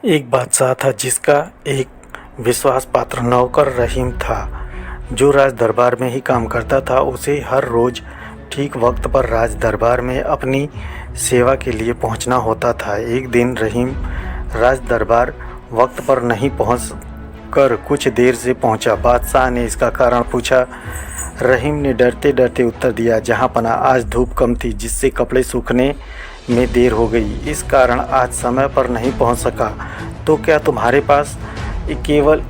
एक बादशाह था जिसका एक विश्वास पात्र नौकर रहीम था जो राज दरबार में ही काम करता था। उसे हर रोज़ ठीक वक्त पर राज दरबार में अपनी सेवा के लिए पहुंचना होता था। एक दिन रहीम राज दरबार वक्त पर नहीं पहुंच कर कुछ देर से पहुंचा। बादशाह ने इसका कारण पूछा। रहीम ने डरते डरते उत्तर दिया, जहाँ पना आज धूप कम थी जिससे कपड़े सूखने में देर हो गई, इस कारण आज समय पर नहीं पहुंच सका। तो क्या तुम्हारे पास केवल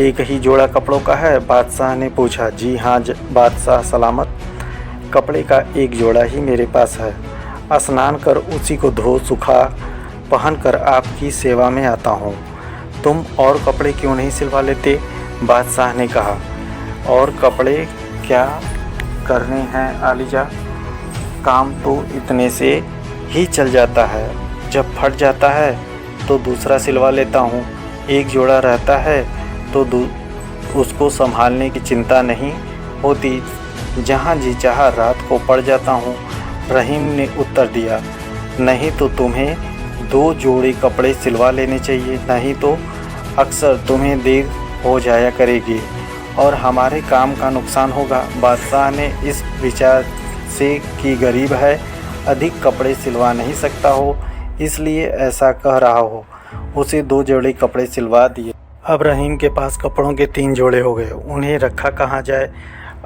एक ही जोड़ा कपड़ों का है? बादशाह ने पूछा। जी हाँ बादशाह, सलामत कपड़े का एक जोड़ा ही मेरे पास है। स्नान कर उसी को धो सुखा पहनकर आपकी सेवा में आता हूँ। तुम और कपड़े क्यों नहीं सिलवा लेते? बादशाह ने कहा। और कपड़े क्या करने हैं आलिजा, काम तो इतने से ही चल जाता है। जब फट जाता है तो दूसरा सिलवा लेता हूँ। एक जोड़ा रहता है तो उसको संभालने की चिंता नहीं होती। जहाँ जी चाहा रात को पड़ जाता हूँ। रहीम ने उत्तर दिया, नहीं तो तुम्हें 2 जोड़े कपड़े सिलवा लेने चाहिए, नहीं तो अक्सर तुम्हें देर हो जाया करेगी और हमारे काम का नुकसान होगा। बादशाह ने इस विचार से कि गरीब है, अधिक कपड़े सिलवा नहीं सकता हो, इसलिए ऐसा कह रहा हो, उसे 2 जोड़े कपड़े सिलवा दिए। अब रहीम के पास कपड़ों के 3 जोड़े हो गए, उन्हें रखा कहाँ जाए?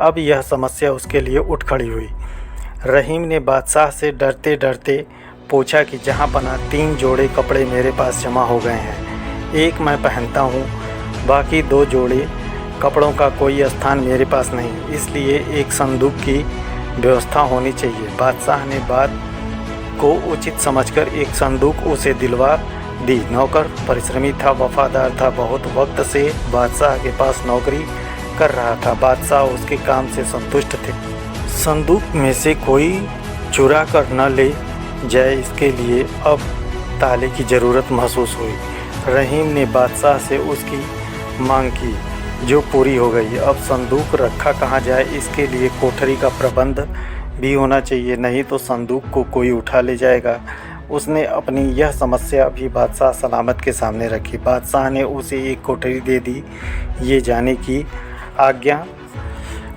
अब यह समस्या उसके लिए उठ खड़ी हुई। रहीम ने बादशाह से डरते डरते पूछा कि जहाँ पना 3 जोड़े कपड़े मेरे पास जमा हो गए हैं, एक मैं पहनता हूँ, बाकी 2 जोड़े कपड़ों का कोई स्थान मेरे पास नहीं, इसलिए एक संदूक की व्यवस्था होनी चाहिए। बादशाह ने बात को उचित समझकर एक संदूक उसे दिलवा दी। नौकर परिश्रमी था, वफादार था, बहुत वक्त से बादशाह के पास नौकरी कर रहा था। बादशाह उसके काम से संतुष्ट थे। संदूक में से कोई चुरा कर न ले जाए, इसके लिए अब ताले की ज़रूरत महसूस हुई। रहीम ने बादशाह से उसकी मांग की, जो पूरी हो गई। अब संदूक रखा कहाँ जाए, इसके लिए कोठरी का प्रबंध भी होना चाहिए, नहीं तो संदूक को कोई उठा ले जाएगा। उसने अपनी यह समस्या भी बादशाह सलामत के सामने रखी। बादशाह ने उसे एक कोठरी दे दी, ये जाने की आज्ञा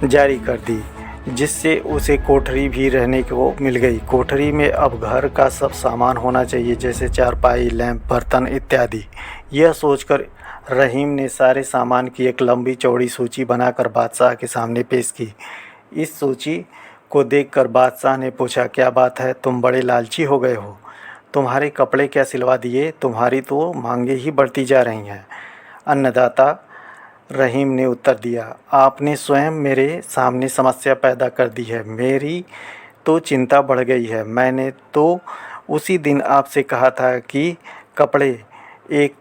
जारी कर दी, जिससे उसे कोठरी भी रहने को मिल गई। कोठरी में अब घर का सब सामान होना चाहिए, जैसे चारपाई, लैंप, बर्तन इत्यादि। यह सोचकर रहीम ने सारे सामान की एक लंबी चौड़ी सूची बनाकर बादशाह के सामने पेश की। इस सूची को देखकर बादशाह ने पूछा, क्या बात है, तुम बड़े लालची हो गए हो? तुम्हारे कपड़े क्या सिलवा दिए? तुम्हारी तो मांगे ही बढ़ती जा रही हैं। अन्नदाता, रहीम ने उत्तर दिया, आपने स्वयं मेरे सामने समस्या पैदा कर दी है। मेरी तो चिंता बढ़ गई है। मैंने तो उसी दिन आपसे कहा था कि कपड़े एक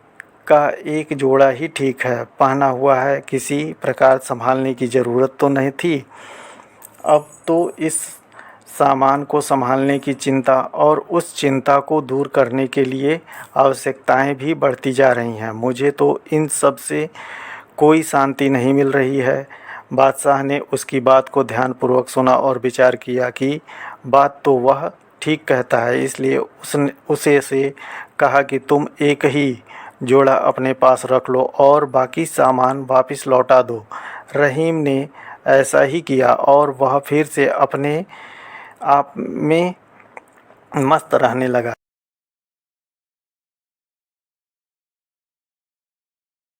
का एक जोड़ा ही ठीक है, पहना हुआ है, किसी प्रकार संभालने की ज़रूरत तो नहीं थी। अब तो इस सामान को संभालने की चिंता और उस चिंता को दूर करने के लिए आवश्यकताएं भी बढ़ती जा रही हैं। मुझे तो इन सब से कोई शांति नहीं मिल रही है। बादशाह ने उसकी बात को ध्यानपूर्वक सुना और विचार किया कि बात तो वह ठीक कहता है, इसलिए उसने उसे से कहा कि तुम एक ही जोड़ा अपने पास रख लो और बाकी सामान वापस लौटा दो। रहीम ने ऐसा ही किया और वह फिर से अपने आप में मस्त रहने लगा।